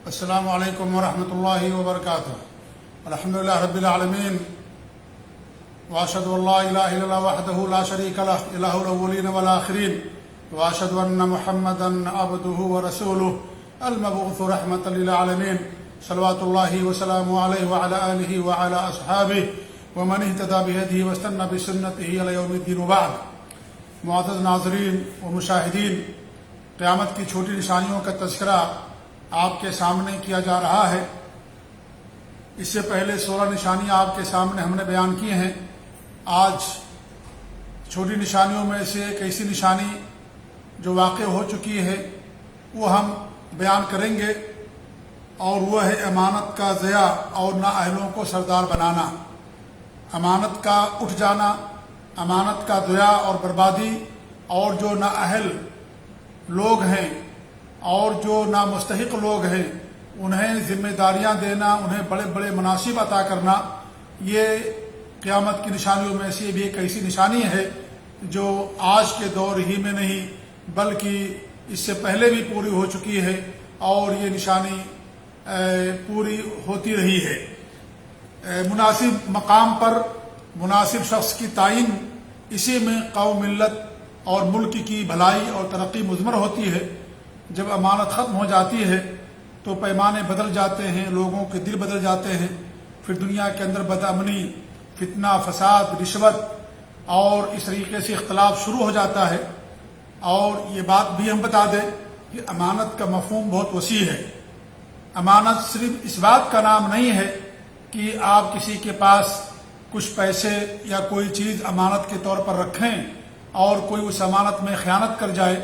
السلام علیکم ورحمۃ اللہ وبرکاتہ۔ الحمدللہ رب العالمین، واشهد ان لا الہ الا اللہ وحدہ لا شریک لہ الہ الاولین والآخرین، واشهد ان محمدا عبدہ ورسولہ المبعوث رحمۃ للعالمین، صلوات اللہ وسلامہ علیہ وعلی آلہ وعلی اصحابہ ومن اہتدی بہدیہ واستنى بسنتہ الی یوم الدین، وبعد۔ معزز ناظرین و مشاہدین، قیامت کی چھوٹی نشانیوں کا تذکرہ آپ کے سامنے کیا جا رہا ہے۔ اس سے پہلے 16 نشانیاں آپ کے سامنے ہم نے بیان کی ہیں۔ آج چھوٹی نشانیوں میں سے ایک ایسی نشانی جو واقع ہو چکی ہے وہ ہم بیان کریں گے، اور وہ ہے امانت کا ضیاع اور نااہلوں کو سردار بنانا۔ امانت کا اٹھ جانا، امانت کا ضیاع اور بربادی، اور جو نااہل لوگ ہیں اور جو نامستحق لوگ ہیں انہیں ذمہ داریاں دینا، انہیں بڑے بڑے مناصب عطا کرنا، یہ قیامت کی نشانیوں میں سے بھی ایک ایسی نشانی ہے جو آج کے دور ہی میں نہیں بلکہ اس سے پہلے بھی پوری ہو چکی ہے، اور یہ نشانی پوری ہوتی رہی ہے۔ مناسب مقام پر مناسب شخص کی تعین، اسی میں قوم، ملت اور ملک کی بھلائی اور ترقی مضمر ہوتی ہے۔ جب امانت ختم ہو جاتی ہے تو پیمانے بدل جاتے ہیں، لوگوں کے دل بدل جاتے ہیں، پھر دنیا کے اندر بدامنی، فتنہ، فساد، رشوت اور اس طریقے سے اختلاف شروع ہو جاتا ہے۔ اور یہ بات بھی ہم بتا دیں کہ امانت کا مفہوم بہت وسیع ہے۔ امانت صرف اس بات کا نام نہیں ہے کہ آپ کسی کے پاس کچھ پیسے یا کوئی چیز امانت کے طور پر رکھیں اور کوئی اس امانت میں خیانت کر جائے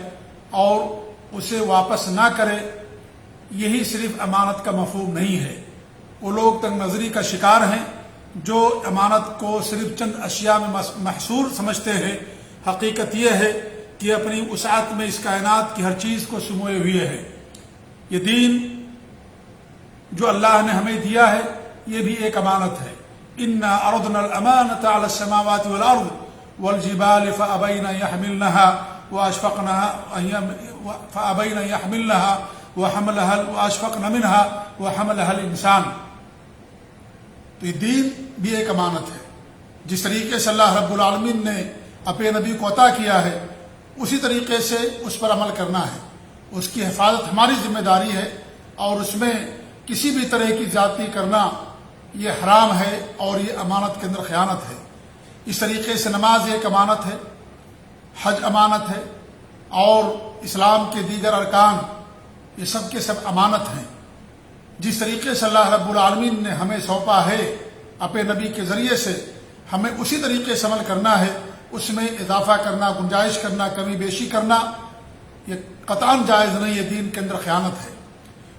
اور اسے واپس نہ کرے، یہی صرف امانت کا مفہوم نہیں ہے۔ وہ لوگ تنگ نظری کا شکار ہیں جو امانت کو صرف چند اشیاء میں محصور سمجھتے ہیں۔ حقیقت یہ ہے کہ اپنی وسعت میں اس کائنات کی ہر چیز کو سموئے ہوئے ہے۔ یہ دین جو اللہ نے ہمیں دیا ہے یہ بھی ایک امانت ہے۔ انا عرضنا الامانۃ علی السماوات والارض والجبال فابین یحملنها فابین یحملنها واشفقن منها وحملها الانسان۔ تو یہ دین بھی ایک امانت ہے۔ جس طریقے سے اللہ رب العالمین نے اپنے نبی کو عطا کیا ہے اسی طریقے سے اس پر عمل کرنا ہے۔ اس کی حفاظت ہماری ذمہ داری ہے، اور اس میں کسی بھی طرح کی زیادتی کرنا یہ حرام ہے، اور یہ امانت کے اندر خیانت ہے۔ اس طریقے سے نماز ایک امانت ہے، حج امانت ہے، اور اسلام کے دیگر ارکان یہ سب کے سب امانت ہیں۔ جس طریقے سے اللہ رب العالمین نے ہمیں سونپا ہے اپنے نبی کے ذریعے سے، ہمیں اسی طریقے سے عمل کرنا ہے۔ اس میں اضافہ کرنا، گنجائش کرنا، کمی بیشی کرنا یہ قطعاً جائز نہیں، یہ دین کے اندر خیانت ہے۔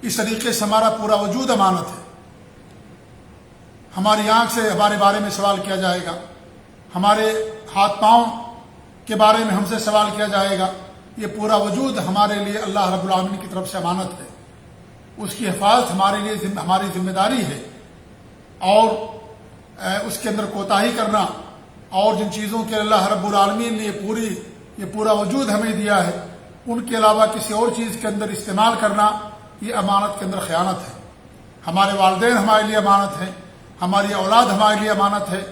اس طریقے سے ہمارا پورا وجود امانت ہے۔ ہماری آنکھ سے ہمارے بارے میں سوال کیا جائے گا، ہمارے ہاتھ پاؤں کے بارے میں ہم سے سوال کیا جائے گا۔ یہ پورا وجود ہمارے لیے اللہ رب العالمین کی طرف سے امانت ہے۔ اس کی حفاظت ہمارے لیے ہماری ذمہ داری ہے، اور اس کے اندر کوتاہی کرنا اور جن چیزوں کے اللہ رب العالمین نے یہ پورا وجود ہمیں دیا ہے ان کے علاوہ کسی اور چیز کے اندر استعمال کرنا یہ امانت کے اندر خیانت ہے۔ ہمارے والدین ہمارے لیے امانت ہیں، ہماری اولاد ہمارے لیے امانت ہے۔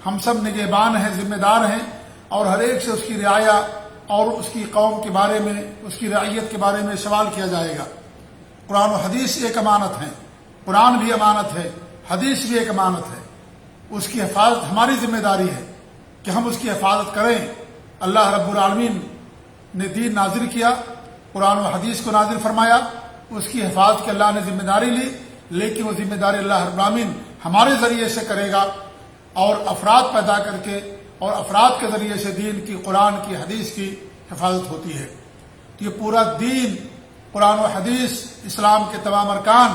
ہم سب نگہبان ہیں، ذمہ دار ہیں، اور ہر ایک سے اس کی رعایا اور اس کی قوم کے بارے میں، اس کی رعیت کے بارے میں سوال کیا جائے گا۔ قرآن و حدیث ایک امانت ہے، قرآن بھی امانت ہے، حدیث بھی ایک امانت ہے۔ اس کی حفاظت ہماری ذمہ داری ہے کہ ہم اس کی حفاظت کریں۔ اللہ رب العالمین نے دین نازل کیا، قرآن و حدیث کو نازل فرمایا، اس کی حفاظت کی اللہ نے ذمہ داری لی، لیکن وہ ذمہ داری اللہ رب العالمین ہمارے ذریعے سے کرے گا، اور افراد پیدا کر کے اور افراد کے ذریعے سے دین کی، قرآن کی، حدیث کی حفاظت ہوتی ہے۔ تو یہ پورا دین، قرآن و حدیث، اسلام کے تمام ارکان،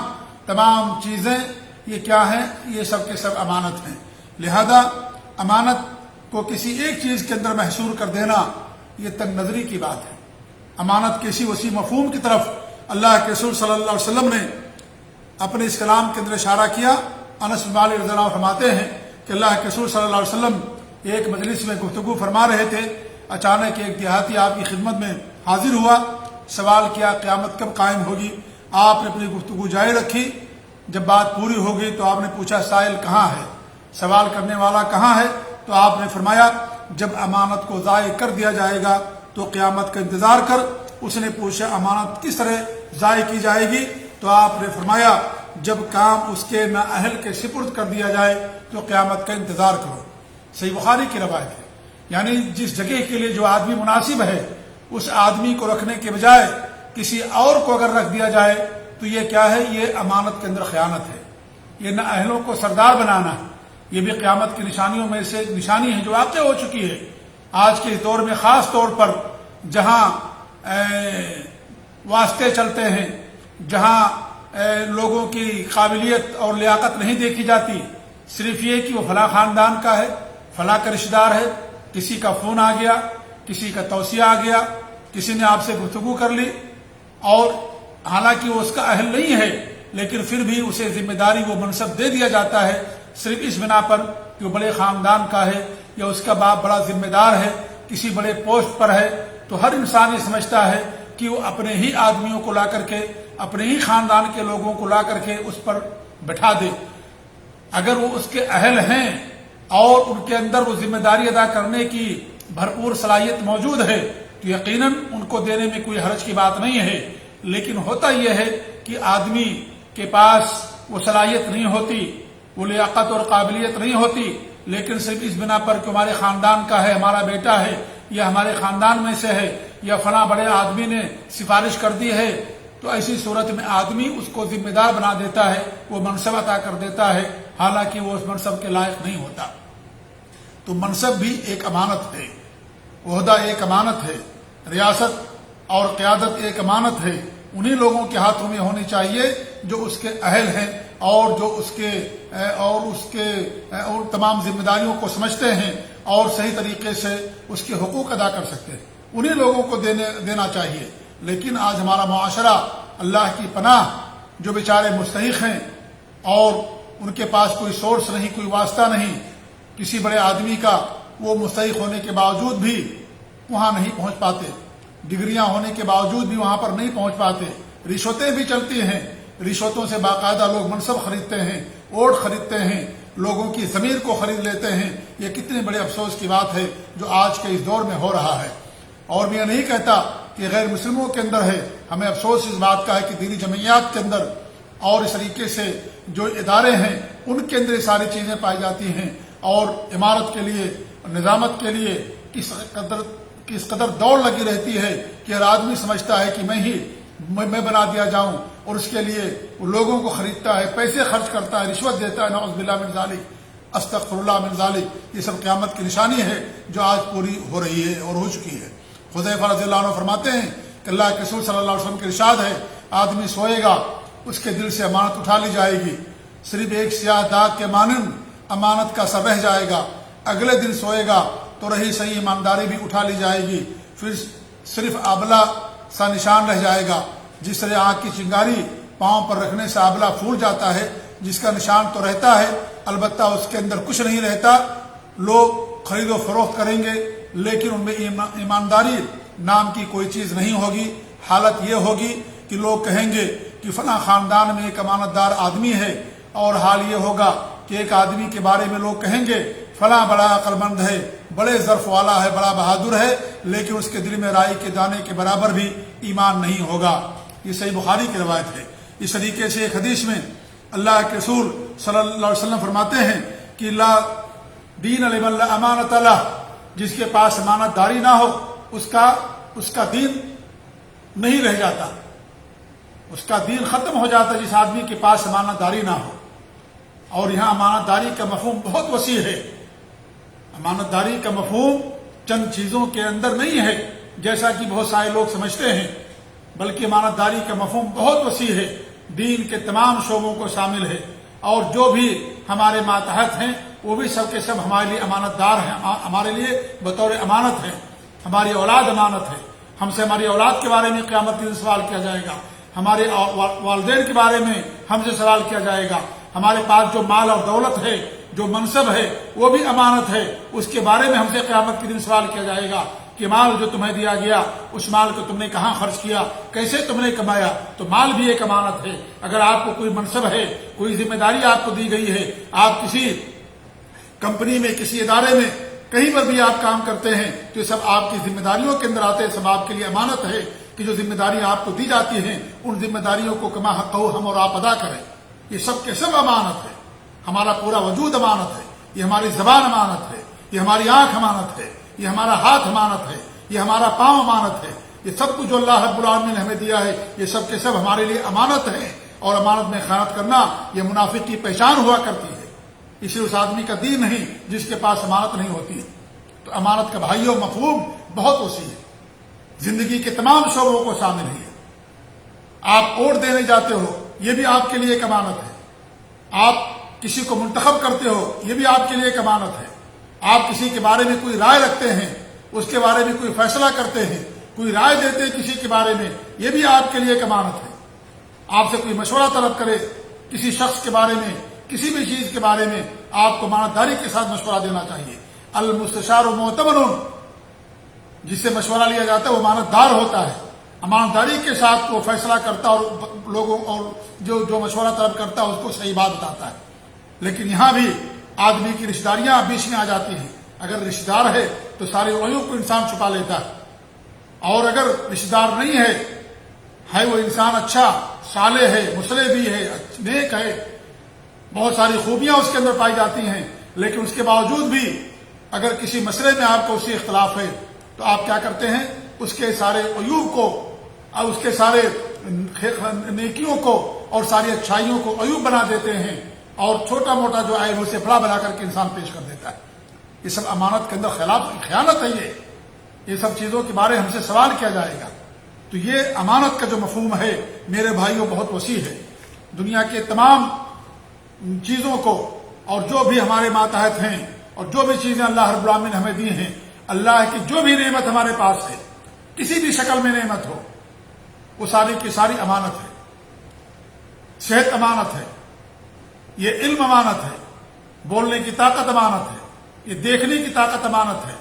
تمام چیزیں یہ کیا ہیں؟ یہ سب کے سب امانت ہیں۔ لہذا امانت کو کسی ایک چیز کے اندر محصور کر دینا یہ تنگ نظری کی بات ہے۔ امانت کسی وسیع مفہوم کی طرف اللہ کے رسول صلی اللہ علیہ وسلم نے اپنے اس کلام کے اندر اشارہ کیا۔ انس بن مالک رضی اللہ عنہ فرماتے ہیں کہ اللہ کے رسول صلی اللہ علیہ وسلم ایک مجلس میں گفتگو فرما رہے تھے، اچانک ایک دیہاتی آپ کی خدمت میں حاضر ہوا، سوال کیا قیامت کب قائم ہوگی؟ آپ نے اپنی گفتگو جاری رکھی. جب بات پوری ہو گئی تو آپ نے پوچھا سائل کہاں ہے, سوال کرنے والا کہاں ہے؟ تو آپ نے فرمایا جب امانت کو ضائع کر دیا جائے گا تو قیامت کا انتظار کر. اس نے پوچھا امانت کس طرح ضائع کی جائے گی؟ تو آپ نے فرمایا جب کام اس کے نااہل کے سپرد کر دیا جائے تو قیامت کا انتظار کرو. صحیح بخاری کی روایت ہے. یعنی جس جگہ کے لیے جو آدمی مناسب ہے اس آدمی کو رکھنے کے بجائے کسی اور کو اگر رکھ دیا جائے تو یہ کیا ہے؟ یہ امانت کے اندر خیانت ہے. یہ نااہلوں کو سردار بنانا ہے. یہ بھی قیامت کی نشانیوں میں سے ایک نشانی ہے جو واقع ہو چکی ہے آج کے اس دور میں، خاص طور پر جہاں واسطے چلتے ہیں، جہاں لوگوں کی قابلیت اور لیاقت نہیں دیکھی جاتی. صرف یہ کہ وہ فلاں خاندان کا ہے، فلاں کا رشتہ دار ہے، کسی کا فون آ گیا، کسی کا توصیہ آ گیا، کسی نے آپ سے گفتگو کر لی، اور حالانکہ وہ اس کا اہل نہیں ہے لیکن پھر بھی اسے ذمہ داری وہ منصب دے دیا جاتا ہے صرف اس بنا پر کہ وہ بڑے خاندان کا ہے یا اس کا باپ بڑا ذمہ دار ہے، کسی بڑے پوسٹ پر ہے. تو ہر انسان یہ سمجھتا ہے کہ وہ اپنے ہی آدمیوں کو لا کر کے، اپنے ہی خاندان کے لوگوں کو لا کر کے اس پر بٹھا دے. اگر وہ اس کے اہل ہیں اور ان کے اندر وہ ذمہ داری ادا کرنے کی بھرپور صلاحیت موجود ہے تو یقیناً ان کو دینے میں کوئی حرج کی بات نہیں ہے. لیکن ہوتا یہ ہے کہ آدمی کے پاس وہ صلاحیت نہیں ہوتی، وہ لیاقت اور قابلیت نہیں ہوتی، لیکن صرف اس بنا پر کہ ہمارے خاندان کا ہے، ہمارا بیٹا ہے یا ہمارے خاندان میں سے ہے یا فلاں بڑے آدمی نے سفارش کر دی ہے، تو ایسی صورت میں آدمی اس کو ذمہ دار بنا دیتا ہے، وہ منصب عطا کر دیتا ہے حالانکہ وہ اس منصب کے لائق نہیں ہوتا. تو منصب بھی ایک امانت ہے، عہدہ ایک امانت ہے، ریاست اور قیادت ایک امانت ہے. انہی لوگوں کے ہاتھوں میں ہونی چاہیے جو اس کے اہل ہیں اور جو اس کے تمام ذمہ داریوں کو سمجھتے ہیں اور صحیح طریقے سے اس کے حقوق ادا کر سکتے ہیں. انہی لوگوں کو دینا چاہیے. لیکن آج ہمارا معاشرہ اللہ کی پناہ جو بیچارے مستحق ہیں اور ان کے پاس کوئی سورس نہیں، کوئی واسطہ نہیں، کسی بڑے آدمی کا وہ مستحق ہونے کے باوجود بھی وہاں نہیں پہنچ پاتے، ڈگریاں ہونے کے باوجود بھی وہاں پر نہیں پہنچ پاتے. رشوتیں بھی چلتی ہیں، رشوتوں سے باقاعدہ لوگ منصب خریدتے ہیں، ووٹ خریدتے ہیں، لوگوں کی ضمیر کو خرید لیتے ہیں. یہ کتنے بڑے افسوس کی بات ہے جو آج کے اس دور میں ہو رہا ہے. اور میں یہ نہیں کہتا کہ غیر مسلموں کے اندر ہے، ہمیں افسوس اس بات کا ہے کہ دینی جمعیات کے اندر اور اس طریقے سے جو ادارے ہیں ان کے اندر یہ ساری چیزیں پائی جاتی ہیں. اور عمارت کے لیے، نظامت کے لیے کس قدر دوڑ لگی رہتی ہے کہ ہر آدمی سمجھتا ہے کہ میں بنا دیا جاؤں، اور اس کے لیے وہ لوگوں کو خریدتا ہے، پیسے خرچ کرتا ہے، رشوت دیتا ہے. نعوذ باللہ من ذالک، استغفر اللہ من ذالک. یہ سب قیامت کی نشانی ہے جو آج پوری ہو رہی ہے اور ہو چکی ہے. حذیفہ رضی اللہ عنہ فرماتے ہیں کہ اللہ کے رسول صلی اللہ علیہ وسلم کے ارشاد ہے آدمی سوئے گا، اس کے دل سے امانت اٹھا لی جائے گی، صرف ایک سیاہ داغ کے مانند امانت کا سر رہ جائے گا. اگلے دن سوئے گا تو رہی صحیح ایمانداری بھی اٹھا لی جائے گی، پھر صرف آبلہ سا نشان رہ جائے گا. جس طرح آگ کی چنگاری پاؤں پر رکھنے سے آبلہ پھول جاتا ہے، جس کا نشان تو رہتا ہے البتہ اس کے اندر کچھ نہیں رہتا. لوگ خرید و فروخت کریں گے لیکن ان میں ایمانداری نام کی کوئی چیز نہیں ہوگی. حالت یہ ہوگی کہ لوگ کہیں گے کہ فلاں خاندان میں ایک امانت دار آدمی ہے، اور حال یہ ہوگا کہ ایک آدمی کے بارے میں لوگ کہیں گے فلاں بڑا عقل مند ہے، بڑے ظرف والا ہے، بڑا بہادر ہے، لیکن اس کے دل میں رائی کے دانے کے برابر بھی ایمان نہیں ہوگا. یہ صحیح بخاری کی روایت ہے. اس طریقے سے ایک حدیث میں اللہ کے رسول صلی اللہ علیہ وسلم فرماتے ہیں کہ لا دین لمن لا امانت لہ، جس کے پاس امانت داری نہ ہو اس کا دین نہیں رہ جاتا، اس کا دین ختم ہو جاتا جس آدمی کے پاس امانت داری نہ ہو. اور یہاں امانت داری کا مفہوم بہت وسیع ہے. امانت داری کا مفہوم چند چیزوں کے اندر نہیں ہے جیسا کہ بہت سارے لوگ سمجھتے ہیں، بلکہ امانت داری کا مفہوم بہت وسیع ہے، دین کے تمام شعبوں کو شامل ہے. اور جو بھی ہمارے ماتحت ہیں وہ بھی سب کے سب ہمارے لیے امانت دار ہیں، ہمارے لیے بطور امانت ہے. ہماری اولاد امانت ہے، ہم سے ہماری اولاد کے بارے میں قیامت کے دن سوال کیا جائے گا، ہمارے والدین کے بارے میں ہم سے سوال کیا جائے گا. ہمارے پاس جو مال اور دولت ہے، جو منصب ہے، وہ بھی امانت ہے، اس کے بارے میں ہم سے قیامت کے دن سوال کیا جائے گا. کہ مال جو تمہیں دیا گیا اس مال کو تم نے کہاں خرچ کیا، کیسے تم نے کمایا۔ تو مال بھی ایک امانت ہے۔ اگر آپ کو کوئی منصب ہے، کوئی ذمہ داری آپ کو دی گئی ہے، آپ کسی کمپنی میں، کسی ادارے میں، کہیں پر بھی آپ کام کرتے ہیں، تو یہ سب آپ کی ذمہ داریوں کے اندر آتے ہیں، سب آپ کے لیے امانت ہے کہ جو ذمہ داریاں آپ کو دی جاتی ہیں ان ذمہ داریوں کو کما حق ہم اور آپ ادا کریں۔ یہ سب کے سب امانت ہے۔ ہمارا پورا وجود امانت ہے، یہ ہماری زبان امانت ہے، یہ ہماری آنکھ امانت ہے، یہ ہمارا ہاتھ امانت ہے، یہ ہمارا پاؤں امانت ہے۔ یہ سب کچھ جو اللہ رب العالمین نے ہمیں دیا ہے، یہ سب کے سب ہمارے لیے امانت ہے، اور امانت میں خیانت کرنا یہ منافق کی پہچان ہوا کرتی ہے۔ اسے اس آدمی کا دین نہیں جس کے پاس امانت نہیں ہوتی ہے۔ تو امانت کا بھائیوں مفہوم بہت وسیع ہے، زندگی کے تمام شعبوں کو شامل ہے۔ آپ ووٹ دینے جاتے ہو، یہ بھی آپ کے لیے ایک امانت ہے۔ آپ کسی کو منتخب کرتے ہو، یہ بھی آپ کے لیے ایک امانت ہے۔ آپ کسی کے بارے میں کوئی رائے رکھتے ہیں، اس کے بارے میں کوئی فیصلہ کرتے ہیں، کوئی رائے دیتے ہیں کسی کے بارے میں، یہ بھی آپ کے لیے ایک امانت ہے۔ آپ سے کوئی مشورہ طلب کرے کسی شخص کے بارے میں، کسی بھی چیز کے بارے میں، آپ کو امانت داری کے ساتھ مشورہ دینا چاہیے۔ المستشار معتمن، جس سے مشورہ لیا جاتا ہے وہ امانت دار ہوتا ہے، امانت داری کے ساتھ وہ فیصلہ کرتا اور لوگوں اور جو مشورہ طلب کرتا ہے اس کو صحیح بات بتاتا ہے۔ لیکن یہاں بھی آدمی کی رشتہ داریاں بیچ میں آ جاتی ہیں۔ اگر رشتہ دار ہے تو سارے عیوب کو انسان چھپا لیتا ہے، اور اگر رشتہ دار نہیں ہے وہ انسان اچھا، صالح ہے، مصلح بھی ہے، نیک ہے، بہت ساری خوبیاں اس کے اندر پائی جاتی ہیں، لیکن اس کے باوجود بھی اگر کسی مسئلے میں آپ کو اس سے اختلاف ہے تو آپ کیا کرتے ہیں، اس کے سارے عیوب کو اور اس کے سارے نیکیوں کو اور ساری اچھائیوں کو عیوب بنا دیتے ہیں، اور چھوٹا موٹا جو عیب اسے بڑا بنا کر کے انسان پیش کر دیتا ہے۔ یہ سب امانت کے اندر خیانت ہے۔ یہ سب چیزوں کے بارے ہم سے سوال کیا جائے گا۔ تو یہ امانت کا جو مفہوم ہے میرے بھائیوں بہت وسیع ہے۔ دنیا کے تمام چیزوں کو اور جو بھی ہمارے ماتحت ہیں اور جو بھی چیزیں اللہ رب العالمین نے ہمیں دی ہیں، اللہ کی جو بھی نعمت ہمارے پاس ہے، کسی بھی شکل میں نعمت ہو، وہ ساری کی ساری امانت ہے۔ صحت امانت ہے، یہ علم امانت ہے، بولنے کی طاقت امانت ہے، یہ دیکھنے کی طاقت امانت ہے،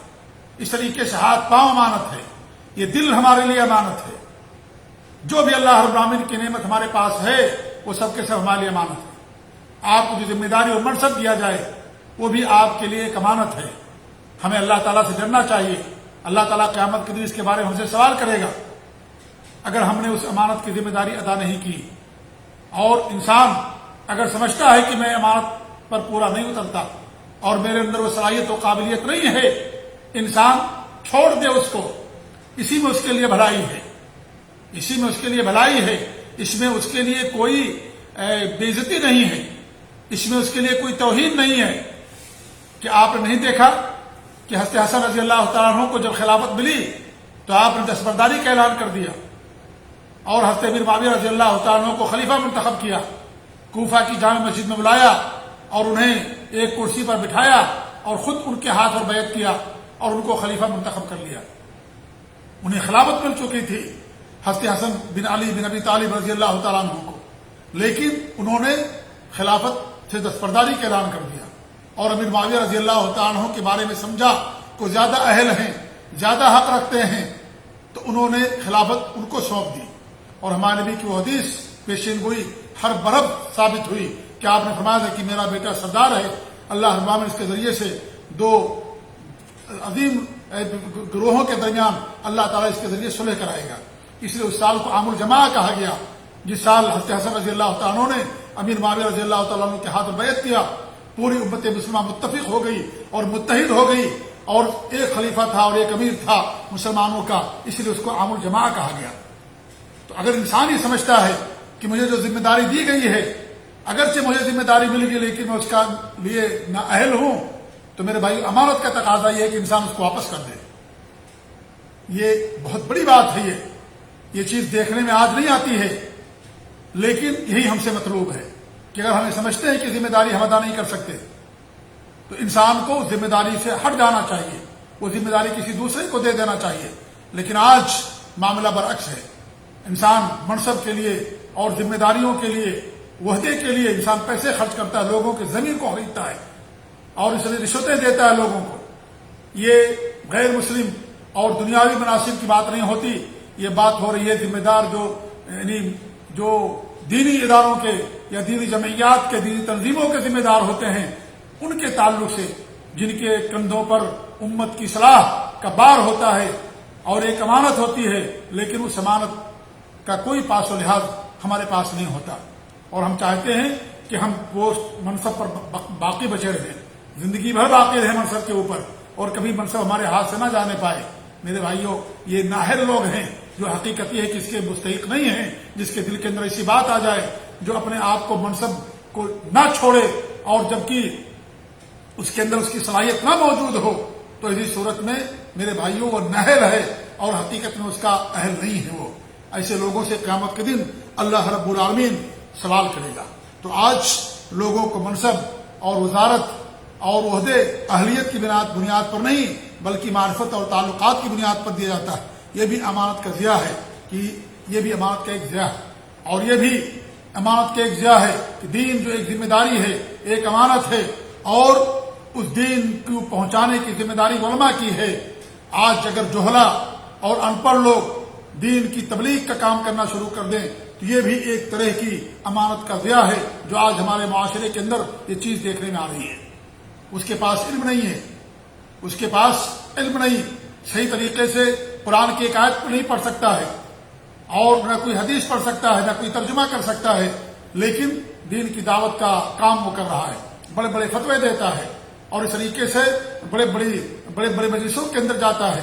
اس طریقے سے ہاتھ پاؤں امانت ہے، یہ دل ہمارے لیے امانت ہے۔ جو بھی اللہ رب العالمین کی نعمت ہمارے پاس ہے وہ سب کے سب ہمارے لیے امانت ہے۔ آپ کو جو ذمہ داری اور منصب دیا جائے وہ بھی آپ کے لیے ایک امانت ہے۔ ہمیں اللہ تعالیٰ سے ڈرنا چاہیے۔ اللہ تعالیٰ قیامت کے دن اس کے بارے میں ہم سے سوال کرے گا اگر ہم نے اس امانت کی ذمہ داری ادا نہیں کی۔ اور انسان اگر سمجھتا ہے کہ میں امانت پر پورا نہیں اترتا اور میرے اندر وہ صلاحیت و قابلیت نہیں ہے، انسان چھوڑ دے اس کو، اسی میں اس کے لیے بھلائی ہے، اسی میں اس کے لیے بھلائی ہے، اس میں اس کے لیے کوئی بے عزتی نہیں ہے، اس میں اس کے لیے کوئی توہین نہیں ہے۔ کہ آپ نے نہیں دیکھا کہ حضرت حسن رضی اللہ تعالیٰ عنہ کو جب خلافت ملی تو آپ نے دستبرداری کا اعلان کر دیا، اور حضرت امیر معاویہ رضی اللہ تعالیٰ عنہ کو خلیفہ منتخب کیا، کوفہ کی جامع مسجد میں بلایا اور انہیں ایک کرسی پر بٹھایا اور خود ان کے ہاتھ پر بیعت کیا اور ان کو خلیفہ منتخب کر لیا۔ انہیں خلافت مل چکی تھی حضرت حسن بن علی بن ابی طالب رضی اللہ تعالیٰ عنہ کو، لیکن انہوں نے خلافت سے دستبرداری کا اعلان کر دیا، اور امیر معاویہ رضی اللہ تعالیٰ عنہ کے بارے میں سمجھا کو زیادہ اہل ہیں، زیادہ حق رکھتے ہیں، تو انہوں نے خلافت ان کو سونپ دی۔ اور ہمارے نبی کی وہ حدیث پیشین گوئی ہر برب ثابت ہوئی کہ آپ نے فرمایا تھا کہ میرا بیٹا سردار ہے، اللہ رب العالمین اس کے ذریعے سے دو عظیم گروہوں کے درمیان اللہ تعالیٰ اس کے ذریعے صلح کرائے گا۔ اس لیے اس سال کو عام الجماع کہا گیا، جس سال حضرت حسن رضی اللہ تعالیٰ عنہ نے امیر معاویہ رضی اللہ تعالیٰ عنہ کے ہاتھ میں بیعت کیا، پوری امت مسلمہ متفق ہو گئی اور متحد ہو گئی، اور ایک خلیفہ تھا اور ایک امیر تھا مسلمانوں کا، اس لیے اس کو عام الجماع کہا گیا۔ تو اگر انسان یہ سمجھتا ہے کہ مجھے جو ذمہ داری دی گئی ہے، اگرچہ مجھے ذمہ داری مل گئی لیکن میں اس کا لیے نااہل ہوں، تو میرے بھائی امانت کا تقاضا یہ ہے کہ انسان اس کو واپس کر دے۔ یہ بہت بڑی بات ہے۔ یہ چیز دیکھنے میں آج نہیں آتی ہے، لیکن یہی ہم سے مطلوب ہے کہ اگر ہمیں سمجھتے ہیں کہ ذمہ داری ہم ادا نہیں کر سکتے تو انسان کو ذمہ داری سے ہٹ جانا چاہیے، وہ ذمہ داری کسی دوسرے کو دے دینا چاہیے۔ لیکن آج معاملہ برعکس ہے، انسان منصب کے لیے اور ذمہ داریوں کے لیے، وحدے کے لیے انسان پیسے خرچ کرتا ہے، لوگوں کے زمین کو خریدتا ہے اور اس لیے رشوتیں دیتا ہے لوگوں کو۔ یہ غیر مسلم اور دنیاوی مناسب کی بات نہیں ہوتی، یہ بات ہو رہی ہے ذمہ دار جو دینی اداروں کے یا دینی جمعیات کے، دینی تنظیموں کے ذمہ دار ہوتے ہیں، ان کے تعلق سے، جن کے کندھوں پر امت کی اصلاح کا بار ہوتا ہے اور ایک امانت ہوتی ہے، لیکن اس امانت کا کوئی پاس و لحاظ ہمارے پاس نہیں ہوتا، اور ہم چاہتے ہیں کہ ہم پوسٹ منصب پر باقی بچے رہیں، زندگی بھر باقی رہیں منصب کے اوپر، اور کبھی منصب ہمارے ہاتھ سے نہ جانے پائے۔ میرے بھائیوں، یہ نااہل لوگ ہیں جو حقیقت یہ ہے کہ اس کے مستحق نہیں ہیں، جس کے دل کے اندر ایسی بات آ جائے جو اپنے آپ کو منصب کو نہ چھوڑے، اور جبکہ اس کے اندر اس کی صلاحیت نہ موجود ہو، تو اسی صورت میں میرے بھائیوں وہ نااہل ہے، اور حقیقت میں اس کا اہل نہیں ہے۔ وہ ایسے لوگوں سے قیامت کے دن اللہ رب العالمین سوال کرے گا۔ تو آج لوگوں کو منصب اور وزارت اور عہدے اہلیت کی بنیاد پر نہیں، بلکہ معرفت اور تعلقات کی بنیاد پر دیا جاتا ہے۔ یہ بھی امانت کا ضیاع ہے، کہ یہ بھی امانت کا ایک ضیاع ہے، اور یہ بھی امانت کا ایک ضیاع ہے کہ دین جو ایک ذمہ داری ہے، ایک امانت ہے، اور اس دین کو پہنچانے کی ذمہ داری علماء کی ہے۔ آج اگر جہلا اور ان پڑھ لوگ دین کی تبلیغ کا کام کرنا شروع کر دیں تو یہ بھی ایک طرح کی امانت کا ضیاع ہے، جو آج ہمارے معاشرے کے اندر یہ چیز دیکھنے میں آ رہی ہے۔ اس کے پاس علم نہیں ہے، اس کے پاس علم نہیں، صحیح طریقے سے قرآن کی ایک آیت کو نہیں پڑھ سکتا ہے، اور نہ کوئی حدیث پڑھ سکتا ہے، نہ کوئی ترجمہ کر سکتا ہے، لیکن دین کی دعوت کا کام وہ کر رہا ہے، بڑے بڑے فتوے دیتا ہے، اور اس طریقے سے بڑے بڑے مجلسوں کے اندر جاتا ہے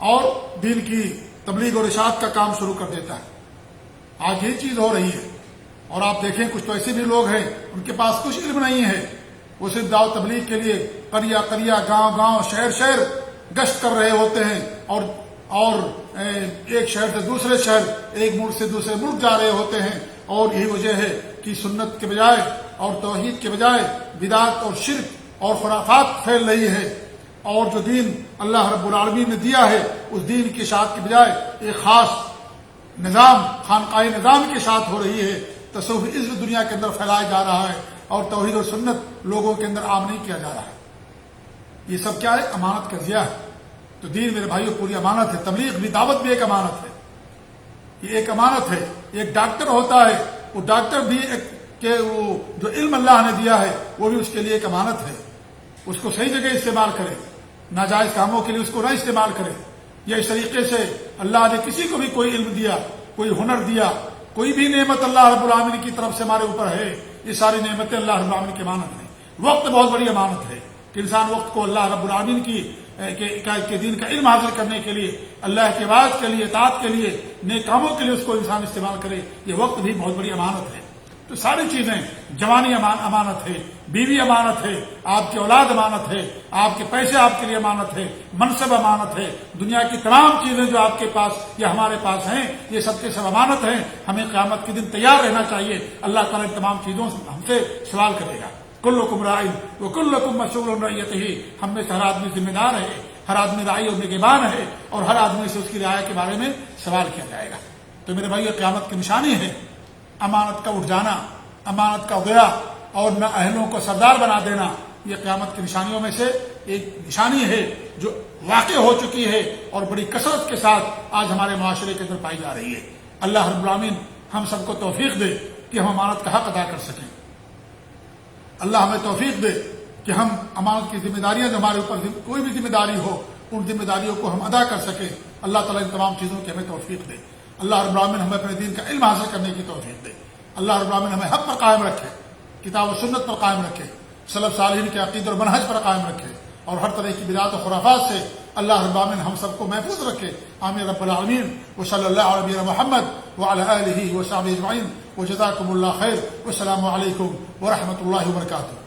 اور دین کی تبلیغ اور ارشاد کا کام شروع کر دیتا ہے۔ آج یہ چیز ہو رہی ہے، اور آپ دیکھیں کچھ تو ایسے بھی لوگ ہیں ان کے پاس کچھ علم نہیں ہے، وہ صرف دعوت تبلیغ کے لیے قریہ قریہ، گاؤں گاؤں، شہر شہر گشت کر رہے ہوتے ہیں، اور ایک شہر سے دوسرے شہر، ایک ملک سے دوسرے ملک جا رہے ہوتے ہیں، اور یہی وجہ ہے کہ سنت کے بجائے اور توحید کے بجائے بدعت اور شرک اور خرافات پھیل رہی ہے، اور جو دین اللہ رب العالمین نے دیا ہے اس دین کی اشاعت کے بجائے ایک خاص نظام، خانقاہی نظام کی اشاعت ہو رہی ہے، تصوف اس دنیا کے اندر پھیلایا جا رہا ہے، اور توحید و سنت لوگوں کے اندر عام نہیں کیا جا رہا ہے۔ یہ سب کیا ہے؟ امانت کا ضیاع ہے۔ تو دین میرے بھائیوں پوری امانت ہے، تبلیغ بھی، دعوت بھی ایک امانت ہے، یہ ایک امانت ہے۔ ایک ڈاکٹر ہوتا ہے، وہ ڈاکٹر بھی کہ وہ جو علم اللہ نے دیا ہے وہ بھی اس کے لیے ایک امانت ہے، اس کو صحیح جگہ استعمال کرے، ناجائز کاموں کے لیے اس کو نہ استعمال کرے۔ یا اس طریقے سے اللہ نے کسی کو بھی کوئی علم دیا، کوئی ہنر دیا، کوئی بھی نعمت اللہ رب العالمین کی طرف سے ہمارے اوپر ہے، یہ ساری نعمتیں اللہ رب العالمین کی امانت ہیں۔ وقت بہت بڑی امانت ہے کہ انسان وقت کو اللہ رب العالمین کے دین کا علم حاصل کرنے کے لیے، اللہ کے وعد کے لیے، اطاعت کے لیے، نیک کاموں کے لیے اس کو انسان استعمال کرے، یہ وقت بھی بہت بڑی امانت ہے۔ تو ساری چیزیں، جوانی امانت ہے، بیوی امانت ہے، آپ کی اولاد امانت ہے، آپ کے پیسے آپ کے لیے امانت ہے، منصب امانت ہے، دنیا کی تمام چیزیں جو آپ کے پاس یا ہمارے پاس ہیں، یہ سب کے سب امانت ہیں۔ ہمیں قیامت کے دن تیار رہنا چاہیے، اللہ تعالیٰ ان تمام چیزوں سے ہم سے سوال کرے گا۔ کلکم راع وکلکم مسئول عن رعیتہ، ہم میں سے ہر آدمی ذمہ دار ہے، ہر آدمی راعی اور نگہبان ہے، اور ہر آدمی سے اس کی رعایا کے بارے میں سوال کیا جائے گا۔ تو میرے بھائی، قیامت کی نشانی ہے امانت کا اٹھ جانا، امانت کا ضیاع، اور نہ اہلوں کو سردار بنا دینا۔ یہ قیامت کی نشانیوں میں سے ایک نشانی ہے جو واقع ہو چکی ہے اور بڑی کثرت کے ساتھ آج ہمارے معاشرے کے اندر پائی جا رہی ہے۔ اللہ رب العالمین ہم سب کو توفیق دے کہ ہم امانت کا حق ادا کر سکیں۔ اللہ ہمیں توفیق دے کہ ہم امانت کی ذمہ داریاں جو ہمارے اوپر کوئی بھی ذمہ داری ہو، ان ذمہ داریوں کو ہم ادا کر سکیں۔ اللہ تعالیٰ ان تمام چیزوں کی ہمیں توفیق دے۔ اللہ رب العالمین ہمیں اپنے دین کا علم حاصل کرنے کی توفیق دے۔ اللہ رب العالمین ہمیں حق پر قائم رکھے، کتاب و سنت پر قائم رکھے، سلف صالحین کے عقیدے اور منہج پر قائم رکھے، اور ہر طرح کی بدعت و خرافات سے اللہ رب العالمین ہم سب کو محفوظ رکھے۔ آمین رب العالمین۔ وصلی اللہ علیہ نبینا محمد وعلی آلہ وصحبہ اجمعین، وجزاکم اللہ خیر، والسلام علیکم ورحمۃ اللہ وبرکاتہ۔